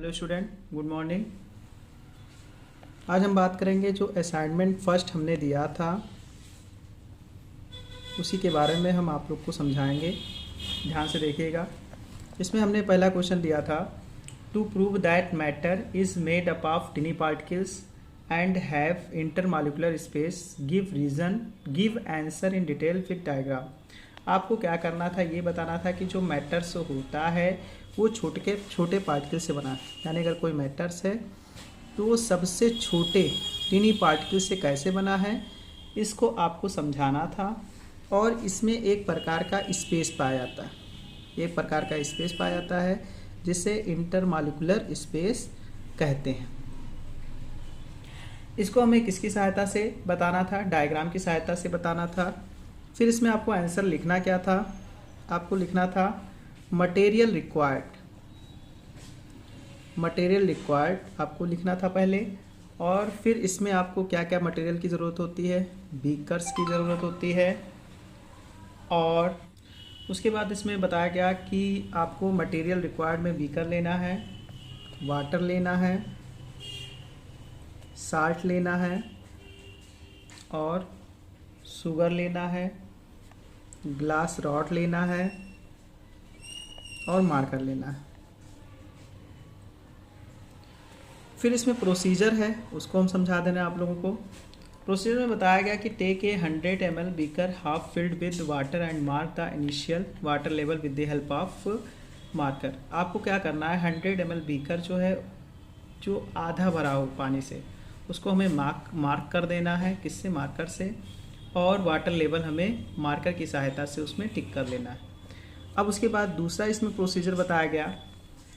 Hello student, good morning. आज हम बात करेंगे जो असाइनमेंट फर्स्ट हमने दिया था उसी के बारे में हम आप लोग को समझाएंगे। ध्यान से देखिएगा। इसमें हमने पहला क्वेश्चन दिया था, to prove that matter is made up of tiny particles and have intermolecular space, give answer in detail with diagram. आपको क्या करना था, ये बताना था कि जो मैटर्स होता है वो छोटे पार्टिकल से बना है। यानी अगर कोई मैटर्स है तो वो सबसे छोटे टिनी पार्टिकल से कैसे बना है, इसको आपको समझाना था। और इसमें एक प्रकार का स्पेस पाया जाता है, जिसे इंटरमॉलिक्यूलर स्पेस कहते हैं। इसको हमें किसकी सहायता से बताना था? डायग्राम की सहायता से बताना था। फिर इसमें आपको आंसर लिखना क्या था? आपको लिखना था मटेरियल रिक्वायर्ड आपको लिखना था पहले। और फिर इसमें आपको क्या क्या मटेरियल की ज़रूरत होती है? बीकर्स की ज़रूरत होती है। और उसके बाद इसमें बताया गया कि आपको मटेरियल रिक्वायर्ड में बीकर लेना है, वाटर लेना है, साल्ट लेना है और शुगर लेना है, ग्लास रॉड लेना है और मार्कर लेना है। फिर इसमें प्रोसीजर है, उसको हम समझा देना आप लोगों को। प्रोसीजर में बताया गया कि take a 100 ml beaker half filled with water and mark the initial water level with the help of marker. आपको क्या करना है, 100 ml बीकर जो आधा भरा हो पानी से, उसको हमें मार्क कर देना है। किससे? मार्कर से। और वाटर लेवल हमें मार्कर की सहायता से उसमें टिक कर लेना है। अब उसके बाद दूसरा इसमें प्रोसीजर बताया गया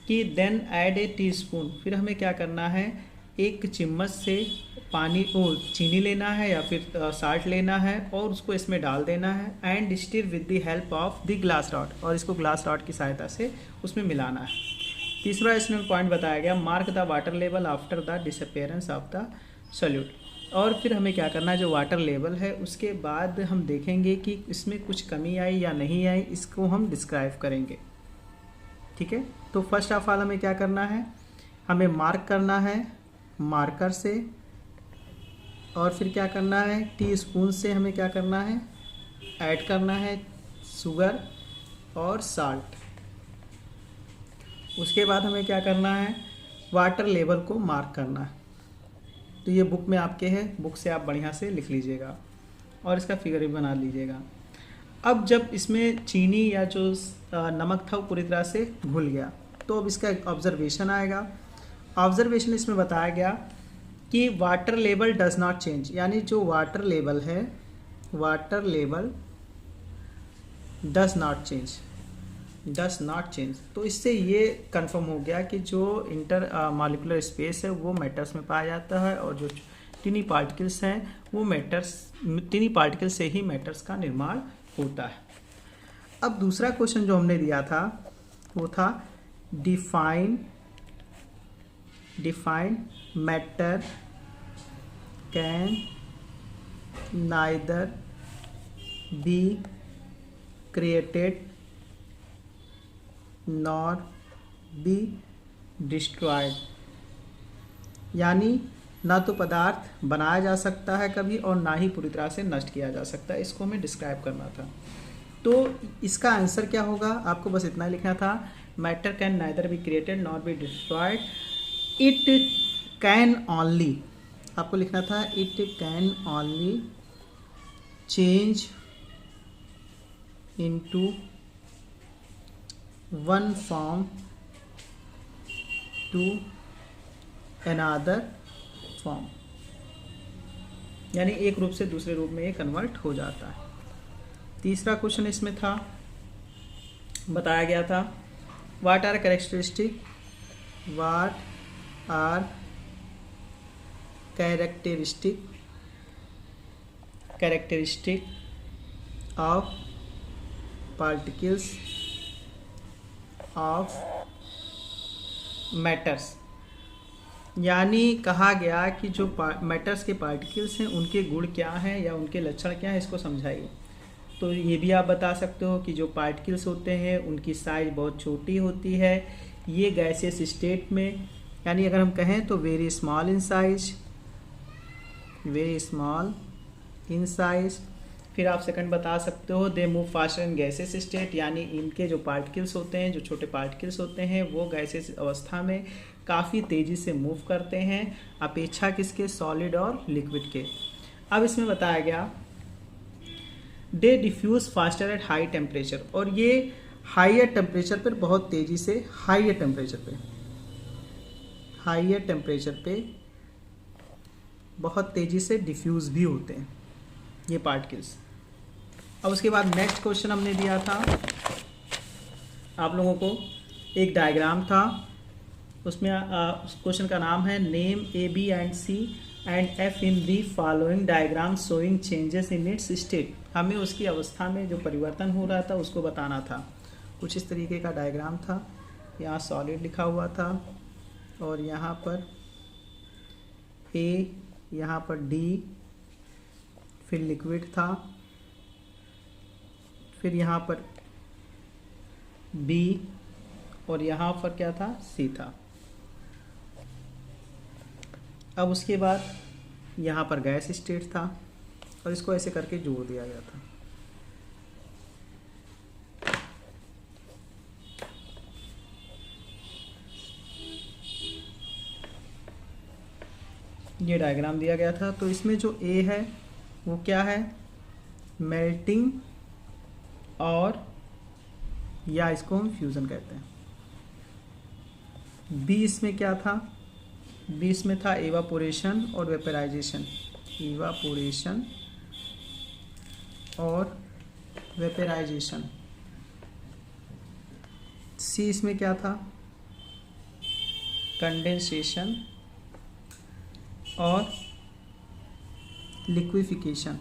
कि देन ऐड ए टीस्पून। फिर हमें क्या करना है, एक चम्मच से चीनी लेना है या फिर साल्ट लेना है और उसको इसमें डाल देना है। And stir with the help of the glass rod, और इसको ग्लास रॉड की सहायता से उसमें मिलाना है। तीसरा इसमें पॉइंट बताया गया, mark the water level after the disappearance of the solute. और फिर हमें क्या करना है, जो वाटर लेवल है उसके बाद हम देखेंगे कि इसमें कुछ कमी आई या नहीं आई, इसको हम डिस्क्राइब करेंगे। ठीक है, तो फर्स्ट ऑफ ऑल हमें क्या करना है, हमें मार्क करना है मार्कर से। और फिर क्या करना है, टीस्पून से हमें क्या करना है, ऐड करना है शुगर और साल्ट। उसके बाद हमें क्या करना है, वाटर लेवल को मार्क करना है। तो ये बुक में आपके है, बुक से आप बढ़िया से लिख लीजिएगा और इसका फिगर भी बना लीजिएगा। अब जब इसमें चीनी या जो नमक था वो पूरी तरह से घुल गया, तो अब इसका ऑब्जर्वेशन आएगा। ऑब्जर्वेशन इसमें बताया गया कि water level does not change. यानी जो वाटर लेवल है, water level does not change. तो इससे ये कंफर्म हो गया कि जो इंटर मॉलिक्यूलर स्पेस है वो मैटर्स में पाया जाता है, और जो टिनी पार्टिकल्स हैं वो टिनी पार्टिकल से ही मैटर्स का निर्माण होता है। अब दूसरा क्वेश्चन जो हमने दिया था वो था define matter can neither be created nor be destroyed. यानी ना तो पदार्थ बनाया जा सकता है कभी और ना ही पूरी तरह से नष्ट किया जा सकता है। इसको हमें डिस्क्राइब करना था। तो इसका आंसर क्या होगा, आपको बस इतना लिखना था, matter can neither be created nor be destroyed, it can only, आपको लिखना था it can only change into one form to another form. यानी एक रूप से दूसरे रूप में ये कन्वर्ट हो जाता है। तीसरा क्वेश्चन इसमें था, बताया गया था, what are characteristic of particles of matters. यानी कहा गया कि जो मैटर्स के पार्टिकल्स हैं उनके गुण क्या हैं या उनके लक्षण क्या हैं, इसको समझाइए। तो ये भी आप बता सकते हो कि जो पार्टिकल्स होते हैं उनकी साइज बहुत छोटी होती है, ये गैसियस स्टेट में, यानी अगर हम कहें तो very small in size, very small in size. फिर आप सेकंड बता सकते हो they move faster in gases state, यानी इनके जो पार्टिकल्स होते हैं, जो छोटे पार्टिकल्स होते हैं, वो गैसेस अवस्था में काफ़ी तेज़ी से मूव करते हैं अपेक्षा किसके, सॉलिड और लिक्विड के। अब इसमें बताया गया they diffuse faster at high temperature, और ये हाइयर टेम्परेचर पर बहुत तेज़ी से, हाइयर टेम्परेचर पे बहुत तेज़ी से डिफ्यूज़ भी होते हैं ये पार्टिकल्स। अब उसके बाद नेक्स्ट क्वेश्चन हमने दिया था आप लोगों को, एक डायग्राम था, उसमें उस क्वेश्चन का नाम है name A B and C and F in the following diagram showing changes in its state. हमें उसकी अवस्था में जो परिवर्तन हो रहा था उसको बताना था। कुछ इस तरीके का डायग्राम था, यहाँ सॉलिड लिखा हुआ था और यहाँ पर ए, यहाँ पर डी, फिर लिक्विड था, फिर यहाँ पर बी और यहाँ पर क्या था, सी था। अब उसके बाद यहाँ पर गैस स्टेट था और इसको ऐसे करके जोड़ दिया गया था। ये डायग्राम दिया गया था। तो इसमें जो ए है वो क्या है, मेल्टिंग, और या इसको हम फ्यूज़न कहते हैं। बी इसमें क्या था, बी इसमें था एवापोरेशन और वेपराइजेशन, इवापोरेशन और वेपराइजेशन। सी इसमें क्या था, कंडेंसेशन और लिक्विफिकेशन।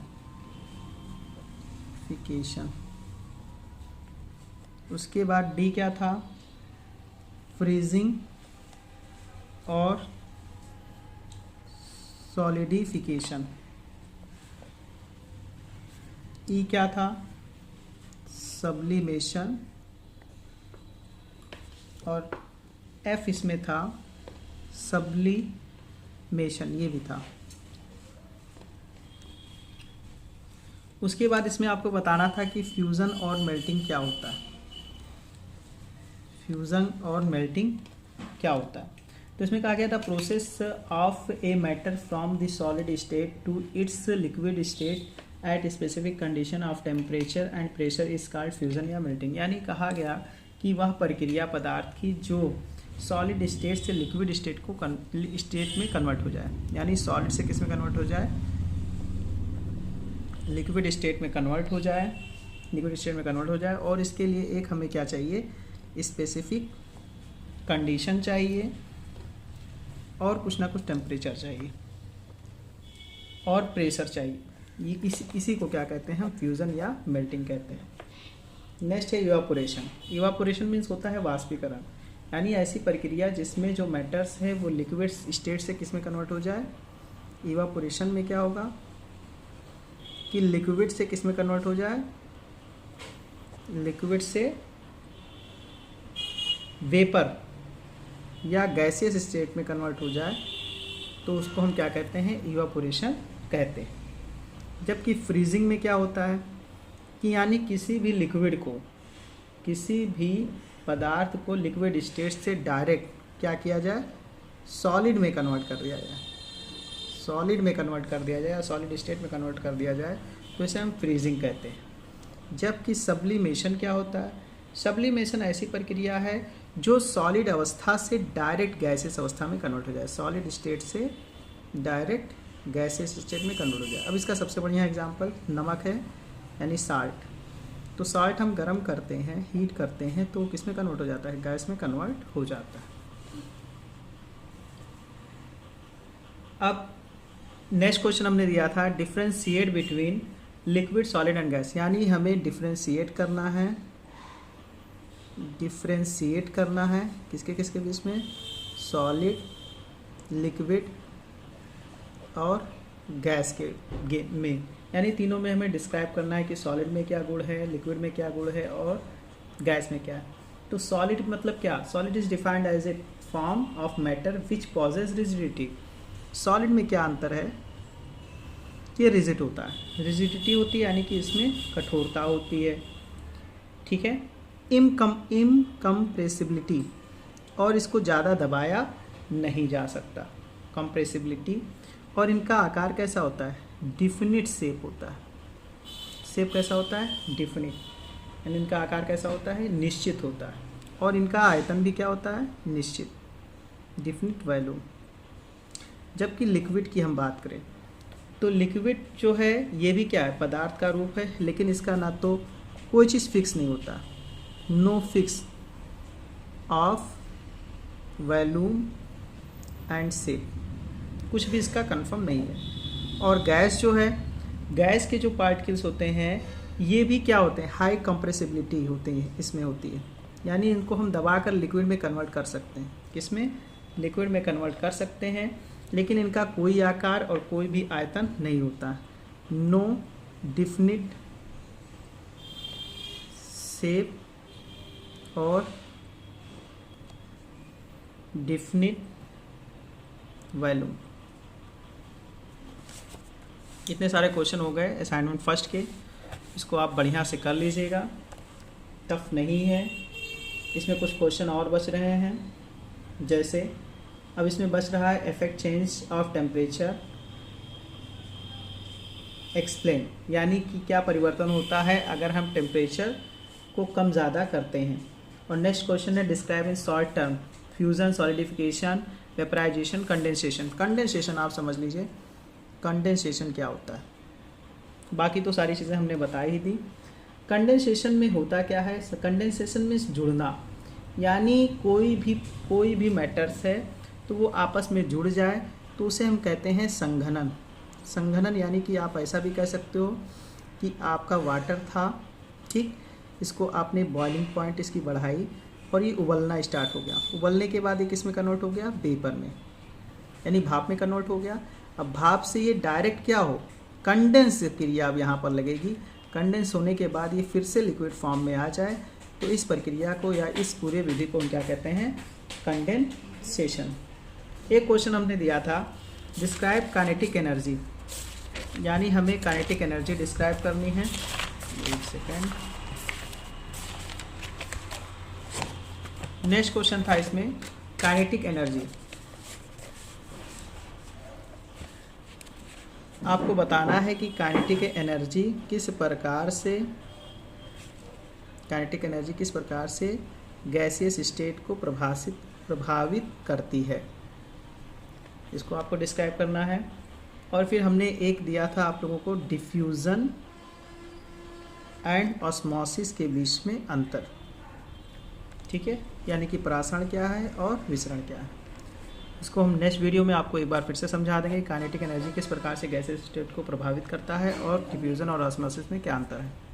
उसके बाद डी क्या था, फ्रीजिंग और सॉलिडिफिकेशन। ई क्या था, सब्लिमेशन, और एफ इसमें था सब्लिमेशन, ये भी था। उसके बाद इसमें आपको बताना था कि फ्यूज़न और मेल्टिंग क्या होता है, फ्यूज़न और मेल्टिंग क्या होता है। तो इसमें कहा गया था process of a matter from the solid state to its liquid state at specific condition of temperature and pressure is called fusion या मेल्टिंग। यानी कहा गया कि वह प्रक्रिया पदार्थ की जो सॉलिड स्टेट से लिक्विड स्टेट को स्टेट में कन्वर्ट हो जाए, यानी सॉलिड से किस में कन्वर्ट हो जाए, लिक्विड स्टेट में कन्वर्ट हो जाए, लिक्विड स्टेट में कन्वर्ट हो जाए। और इसके लिए एक हमें क्या चाहिए, स्पेसिफिक कंडीशन चाहिए और कुछ ना कुछ टेम्परेचर चाहिए और प्रेशर चाहिए। ये इसी को क्या कहते हैं हम, फ्यूज़न या मेल्टिंग कहते हैं। नेक्स्ट है इवापोरेशन। इवापोरेशन मीन्स होता है वाष्पीकरण, यानी ऐसी प्रक्रिया जिसमें जो मैटर्स है वो लिक्विड स्टेट से किस में कन्वर्ट हो जाए। इवापोरेशन में क्या होगा कि लिक्विड से किस में कन्वर्ट हो जाए, लिक्विड से वेपर या गैसियस स्टेट में कन्वर्ट हो जाए, तो उसको हम क्या कहते हैं, इवापोरेशन कहते हैं। जबकि फ्रीजिंग में क्या होता है कि यानी किसी भी लिक्विड को, किसी भी पदार्थ को लिक्विड स्टेट से डायरेक्ट क्या किया जाए, सॉलिड में कन्वर्ट कर दिया जाए, सॉलिड में कन्वर्ट कर दिया जाए, सॉलिड स्टेट में कन्वर्ट कर दिया जाए, तो इसे हम फ्रीजिंग कहते हैं। जबकि सब्लिमेशन क्या होता है, सब्लिमेशन ऐसी प्रक्रिया है जो सॉलिड अवस्था से डायरेक्ट गैसेस अवस्था में कन्वर्ट हो जाए, सॉलिड स्टेट से डायरेक्ट गैसेस स्टेट में कन्वर्ट हो जाए। अब इसका सबसे बढ़िया एग्जांपल नमक है, यानी साल्ट। तो साल्ट हम गर्म करते हैं, हीट करते हैं, तो किस में कन्वर्ट हो जाता है, गैस में कन्वर्ट हो जाता है। अब नेक्स्ट क्वेश्चन हमने दिया था differentiate between liquid solid and gas, यानी हमें डिफ्रेंशिएट करना है, डिफ्रेंशिएट करना है किसके किसके बीच में, सॉलिड, लिक्विड और गैस के में, यानी तीनों में हमें डिस्क्राइब करना है कि सॉलिड में क्या गुण है, लिक्विड में क्या गुण है और गैस में क्या है। तो सॉलिड मतलब क्या, solid is defined as a form of matter which possesses rigidity. Solid में क्या अंतर है, ये रिजिड होता है, रिजिडिटी होती है यानी कि इसमें कठोरता होती है, ठीक है। इनकम्प्रेसिबिलिटी, और इसको ज़्यादा दबाया नहीं जा सकता, कंप्रेसिबिलिटी। और इनका आकार कैसा होता है, डिफिनिट शेप होता है। शेप कैसा होता है, डिफिनिट, यानी इनका आकार कैसा होता है, निश्चित होता है। और इनका आयतन भी क्या होता है, निश्चित, डिफिनिट वैल्यूम। जबकि लिक्विड की हम बात करें तो लिक्विड जो है ये भी क्या है, पदार्थ का रूप है, लेकिन इसका ना तो कोई चीज़ फिक्स नहीं होता, no fix of volume and shape, कुछ भी इसका कंफर्म नहीं है। और गैस जो है, गैस के जो पार्टिकल्स होते हैं ये भी क्या होते हैं, हाई कंप्रेसिबिलिटी होती है, इसमें होती है, यानी इनको हम दबाकर लिक्विड में कन्वर्ट कर सकते हैं, किसमें, लिक्विड में कन्वर्ट कर सकते हैं, लेकिन इनका कोई आकार और कोई भी आयतन नहीं होता, नो डिफिनिट शेप और डिफिनिट वैल्यूम। इतने सारे क्वेश्चन हो गए असाइनमेंट फर्स्ट के, इसको आप बढ़िया से कर लीजिएगा, टफ नहीं है। इसमें कुछ क्वेश्चन और बच रहे हैं, जैसे अब इसमें बच रहा है effect change of temperature explain, यानी कि क्या परिवर्तन होता है अगर हम टेम्परेचर को कम ज़्यादा करते हैं। और नेक्स्ट क्वेश्चन है describe in short term fusion, solidification, vaporisation, condensation. Condensation आप समझ लीजिए, कंडेंसेशन क्या होता है, बाकी तो सारी चीज़ें हमने बताई ही दी। कंडेंसेशन में होता क्या है, कंडेंसेशन में जुड़ना, यानी कोई भी मैटर्स है तो वो आपस में जुड़ जाए तो उसे हम कहते हैं संघनन। संघनन यानी कि आप ऐसा भी कह सकते हो कि आपका वाटर था, ठीक, इसको आपने बॉइलिंग पॉइंट इसकी बढ़ाई और ये उबलना स्टार्ट हो गया, उबलने के बाद ये किस में कन्वर्ट हो गया, वेपर में, यानी भाप में कन्वर्ट हो गया। अब भाप से ये डायरेक्ट क्या हो, कंडेंस क्रिया अब यहाँ पर लगेगी, कंडेंस होने के बाद ये फिर से लिक्विड फॉर्म में आ जाए, तो इस प्रक्रिया को या इस पूरे विधि को हम क्या कहते हैं, कंडेंसेशन। एक क्वेश्चन हमने दिया था डिस्क्राइब काइनेटिक एनर्जी, यानी हमें काइनेटिक एनर्जी डिस्क्राइब करनी है। एक सेकेंड, नेक्स्ट क्वेश्चन था इसमें काइनेटिक एनर्जी। आपको बताना है कि काइनेटिक एनर्जी किस प्रकार से गैसियस स्टेट को प्रभावित करती है, इसको आपको डिस्क्राइब करना है। और फिर हमने एक दिया था आप लोगों को डिफ्यूज़न एंड ऑस्मोसिस के बीच में अंतर, ठीक है, यानी कि परासरण क्या है और विसरण क्या है। इसको हम नेक्स्ट वीडियो में आपको एक बार फिर से समझा देंगे, काइनेटिक एनर्जी किस प्रकार से गैसियस स्टेट को प्रभावित करता है और डिफ्यूज़न और ऑस्मोसिस में क्या अंतर है।